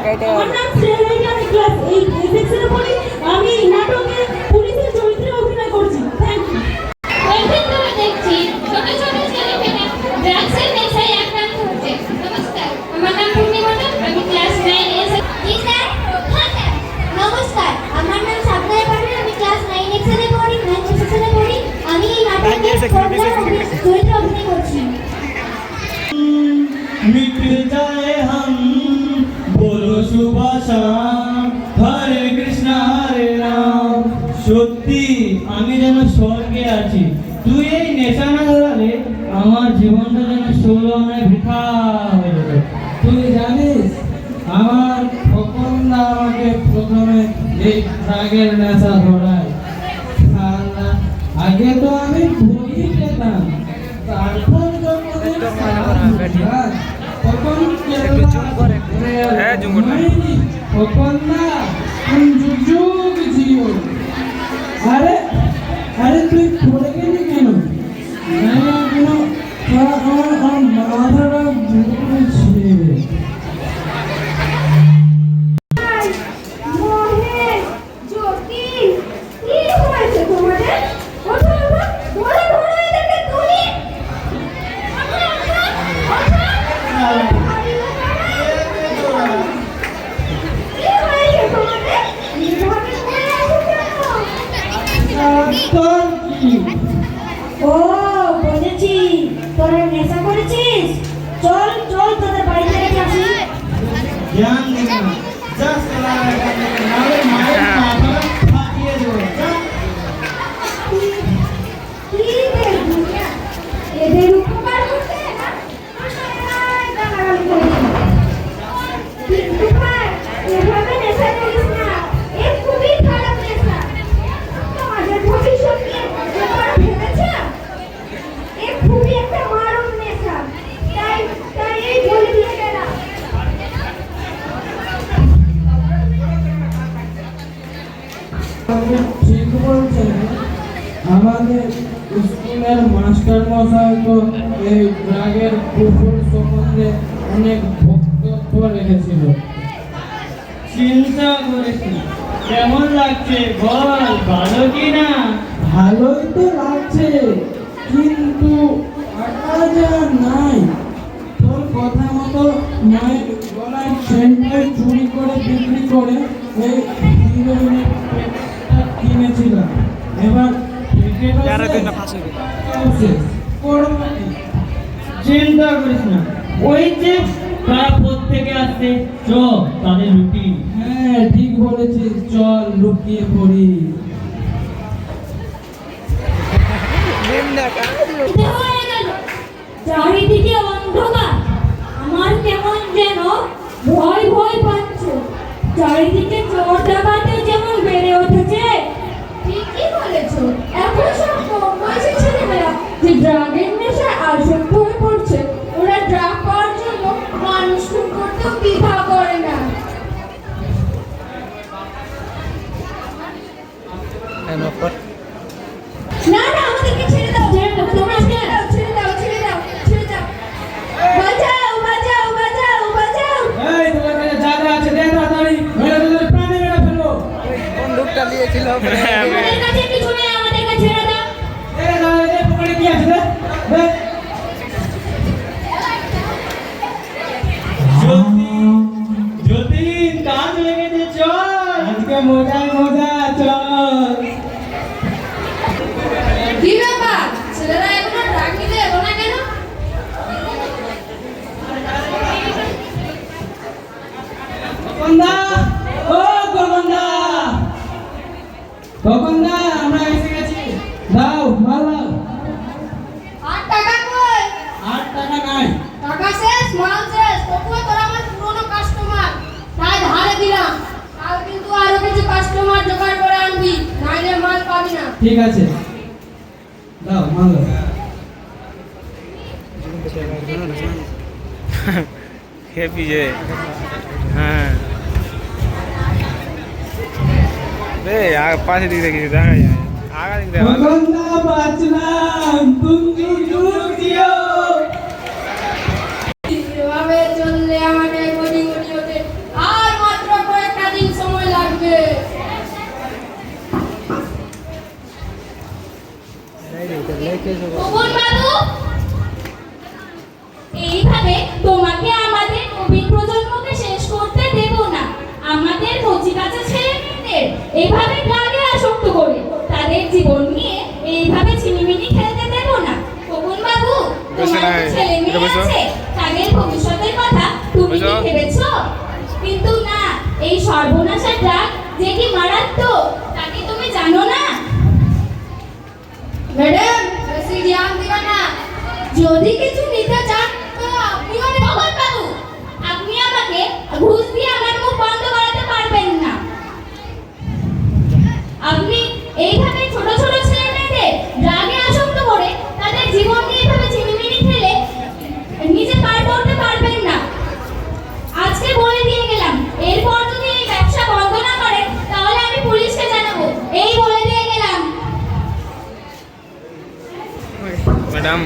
আমার নাম শ্রেয়া, আমি ক্লাস 8 সেকশনে পড়ি। আমি এই নাটকে পুলিশের চরিত্রে অভিনয় করছি। Thank you. কয়েকদিন ধরে দেখছি ছোট ছোট ছেলেমেয়েরা ড্রাগসের নেশায় আক্রান্ত হচ্ছে। নমস্কার, আমার নাম পূর্ণিমা, আমি ক্লাস 9 এ। জি স্যার। হ্যাঁ স্যার। নমস্কার, আমার নাম সাবধায় পারভীন, আমি ক্লাস 9 সেকশনে পড়ি, 9 সেকশনে পড়ি। আমি এই নাটকে চরিত্রে অভিনয় করছি। मिट जाए हम बोलो सुबह शाम हरे कृष्ण हरे राम। সত্যি আমি যেন স্বর্গে আছি। তুই এই নেশা না ধরালে আমার জীবনটা যেন ষোলো আনায় বৃথা হয়ে যেত। তুই জানিস আমার খোকনদা আমাকে প্রথমে এই ড্রাগের নেশা ধরায়। আগে তো আমি ভুলই পেতাম, তারপর আরে আরে তুই পড়ে গেলি কেন? আমার মাথাটা ঘুরছে। ও বুঝেছি, তোরা নেশা করেছিস। চল চল তোদের বাড়িতে রেখে আসি। ध्यान देना जस्ट नाले मारे माथा फाटिए दो। এদের উপকার করতে না কিন্তু ভাই এভাবে নেশা করিস না, এ খুবই খারাপ নেশা। তোমাদের ভবিষ্যৎ নিয়ে একবার ভেবেছ? এ খুবই একটা মারণ নেশা। তাই তাই এই বলে দিয়ে গেলাম। ঠিক বলছেন, আমাদের স্কুলের মাস্টার মশাই তো এই ড্রাগের কুফল সম্বন্ধে অনেক বক্তব্য রেখেছিল। চিন্তা করিস না, কেমন লাগছে বল, ভালো কি না? ভালোই তো লাগছে, কিন্তু টাকা যা নাই। তোর কথা মতো মায়ের গলায় চেনটা চুরি করে বিক্রি করে এই হিরোইনের পেটটা কিনেছিলাম। এবার চিন্তা করিস না, ওই যে তারা প্রত্যেকে আসছে, চ তাদের লুটি। হ্যাঁ ঠিক বলেছিস, চল লুকিয়ে পড়ি। চারিদিকে অন্ধকার, আমার কেমন যেন ভয় ভয় পাচ্ছে। চারিদিকে চোর ডাকাতে যেমন বেড়ে উঠেছে। ঠিকই বলেছো। এখন সব কম বয়সী ছেলেমেয়েরা যে ড্রাগের নেশায় আসক্ত হয়ে পড়ছে, ওরা ড্রাগ পাওয়ার জন্য মানুষ খুন করতেও দ্বিধা করে না। না না, আমাদেরকে ছেড়ে দাও, ছেড়ে দাও, তোমরা ছেড়ে দাও, ছেড়ে দাও, ছেড়ে দাও, ছেড়ে দাও। বাঁচাও বাঁচাও বাঁচাও বাঁচাও। এই তোমার কাছে যা যা আছে দে তাড়াতাড়ি, মেরে তোদের প্রাণে মেরে ফেলবো। বন্দুকটা নিয়েছিল আমাদের কাছে কিছু নেই, আমাদেরকে ছেড়ে দাও। এই না এই পকেটে কি আছে দে দে। যদি কাজ লেগেছে চল, আজকে মজায় মজা, চল। কি ব্যাপার, ছেলেরা এখনো ড্রাগ নিতে এলো না কেন? খোকনদা, ও খোকনদা, খোকনদা, আমরা এসে গেছি, দাও মাল দাও। 8 টাকা কই? 8 টাকা নাই। টাকা শেষ, মাল শেষ। তবুও তোরা আমার পুরনো কাস্টমার, তাই ধারে দিলাম। কাল কিন্তু আরো কিছু কাস্টমার জোগাড় করে আনবি, নাইলে মাল পাবি না। ঠিক আছে, দাও মাল দাও। হেপি যে হ্যাঁ রে পাশে দিকে দেখি দেখা যায় আগা দিক দেখা খোকনদা বাঁচলাম, তুমি যুগ দিও। এভাবে চললে আমাকে কোটি কোটি হতে আর ভেবেছো? কিন্তু না, এই সর্বনাশা ড্রাগ যে কি মারাত্মক তা কি তুমি জানো না? ম্যাডাম বেশি জ্ঞান দিবা না, যদি কিছু নিতে চান তো আপনি ভগত বাবু, আপনি আমাকে ঘুষ দিয়ে আমার মুখ বন্ধ করাতে পারবেন না। আপনি এইভাবে ছোট ছোট ছেলে মেয়েদের ড্রাগে আসক্ত করে তাদের জীবন নিয়ে এভাবে ঝিমিমিনি খেলে নিজে পার করতে পারবেন না। আজকে বলে দিয়ে গেলাম, এরপর যদি এই ব্যবসা বন্ধ না করেন তাহলে আমি পুলিশকে জানাবো, এই বলে দিয়ে গেলাম। ম্যাডাম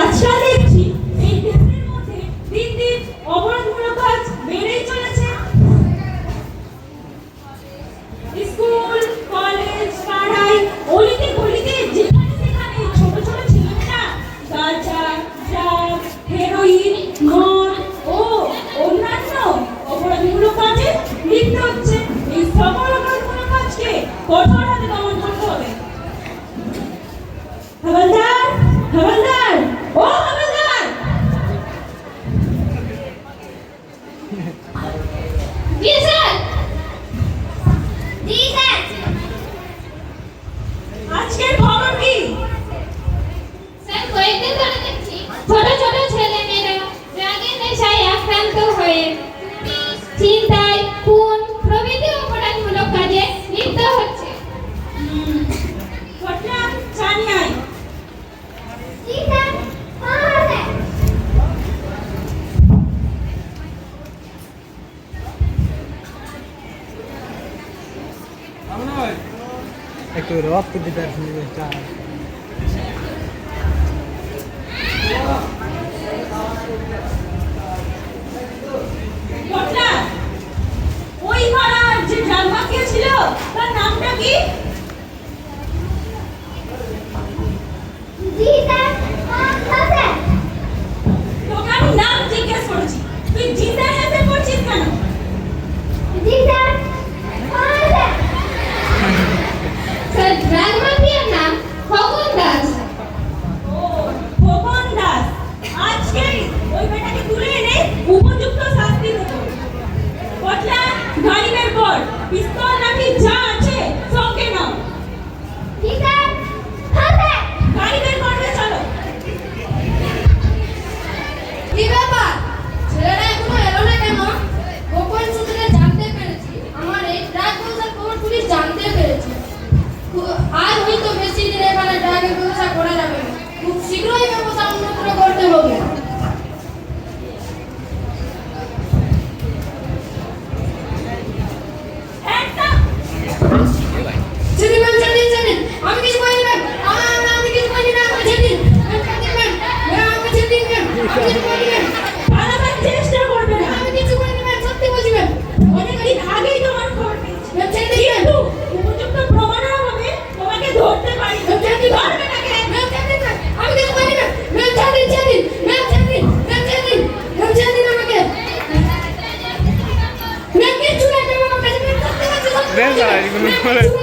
আচ্ছা, দেখছি এই দেশের মধ্যে দিন দিন অপরাধমূলক কাজ বেড়েই চলেছে। স্কুল, কলেজ, পাড়ায়, অলিতে গলিতে যেখানে সেখানে ছোট ছোট ছেলেমেয়েরা গাঁজা, ড্রাগ, হেরোইন, মদ ও অন্যান্য অপরাধমূলক কাজে লিপ্ত হচ্ছে। এই সকল অপরাধমূলক কাজকে কঠোর হাতে দমন করতে হবে। হাওলদার, হাওলদার, ও হাওলদার! জি স্যার। জি স্যার। আজকের খবর কি? স্যার, কয়েকদিন ধরে দেখছি ছোট ছোট ছেলে মেয়েরা ড্রাগের নেশায় আক্রান্ত হয়ে চিন্তায়, খুন প্রভৃতি অপরাধমূলক কাজে লিপ্ত হচ্ছে। ঘটনা জানি আয়। জি স্যার। হ্যাঁ স্যার। একটু রক্ত দিতে আসলে ঘটনা ওই পাড়ার যে ড্রাগ মাফিয়া ছিল তার নামটা কি? জি স্যার। হ্যাঁ স্যার। তোকে আমি নাম জিজ্ঞেস করেছি, তুই জি স্যার হ্যাঁ স্যার করছিস কেন? জি স্যার। হ্যাঁ স্যার। স্যার, ড্রাগ মাফিয়ার নাম খগন দাস। ও, খোকন দাস। আজকেই ওই বেটাকে তুলে এনে উপযুক্ত শাস্তি দেবো। ঘটনা গাড়ি বের কর, পিস্তল নাকি যা আছে সঙ্গে নাও। জি স্যার। হ্যাঁ স্যার। গাড়ি বের করবে, চলো। কি ব্যাপার, ছেলেরা এখনো এলো না কেন? গোপন সূত্রে জানতে পেরেছি আমার এই ড্রাগ ব্যবসার খবর পুলিশ জানতে পেরেছে। আর হয়তো বেশি দিন এখানে ড্রাগের ব্যবসা করা যাবে না, খুব শীঘ্রই ব্যবসা উন্নত করতে হবে। একদম সেদিন ম্যাম, সেদিন আমি কিছু করিনি ম্যাম, আমি কিছু করিনি ম্যাম, সেদিন ম্যাম, আমি সেদিন ম্যাম, আমি কিছু করিনি ম্যাম, পালাবার চেষ্টা করবে না। আমি কিছু করিনি ম্যাম, সত্যি বলছি ম্যাম। অনেকদিন আগেই তোমার খবর পেয়েছি, ম্যাম, সেদিন ম্যাম, কিন্তু উপযুক্ত প্রমাণের অভাবে তোমাকে ধরতে পারি। ম্যাম, সেদিন ধরবে না কেন? ম্যাম, সেদিন ম্যাম, আমি কিছু করিনি ম্যাম, ম্যাম, সেদিন ম্যাম, সেদিন ম্যাম, সেদিন আমাকে ম্যাম কিছু না ম্যাম, আমার কাছে ম্যাম, সত্যি বলছি, দেন স্যার, এগুলো ম্যাম, করে। কিছু